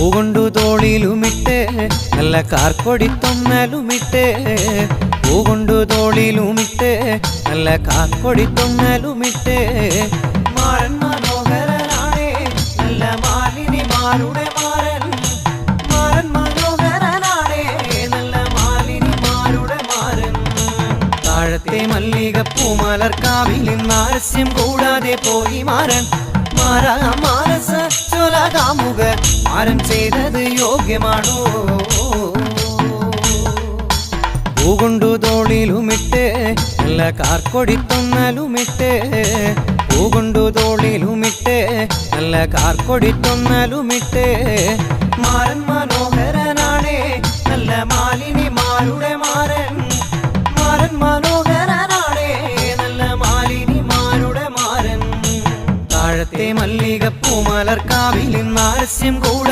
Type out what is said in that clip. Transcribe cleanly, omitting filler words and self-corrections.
പൂകൊണ്ടു തോളിലുമിട്ട് നല്ല കാർക്കൊടിത്തൊന്നലുമിട്ട് പൂകൊണ്ടു തോളിലുമിട്ട് നല്ല കാർക്കൊടിത്തൊന്നലുമിട്ട് മാരൻ മനോഹരനാണേ നല്ല മാലിനിമാരുടെ മാരൻ മാരൻ മനോഹരനാണേ നല്ല മാലിനിമാരുടെ മാരൻ താഴത്തെ മല്ലികപ്പൂമലർക്കാവിൽ നാരസ്യം കൂടാതെ പോയി മാരൻ മാനസ ചൊലകാമുക മാരൻ ചെയ്തത് യോഗ്യമാണോ പൂകൊണ്ടു തോളിലുമിട്ട് നല്ല കാർക്കൊടിത്തൊന്നലുമിട്ട് പൂകൊണ്ടു തോളിലുമിട്ട് നല്ല കാർക്കൊടിത്തൊന്നലുമിട്ട് മാരൻ മനോഹരനാണേ നല്ല മാലിനിമാരുടെ മാരൻ മാരൻ മനോഹരനാണേ നല്ല മാലിനിമാരുടെ മാരൻ താഴത്തെ മല്ലികപ്പൂമലർക്കാവിൽ നാരസ്യം കൂടാതെ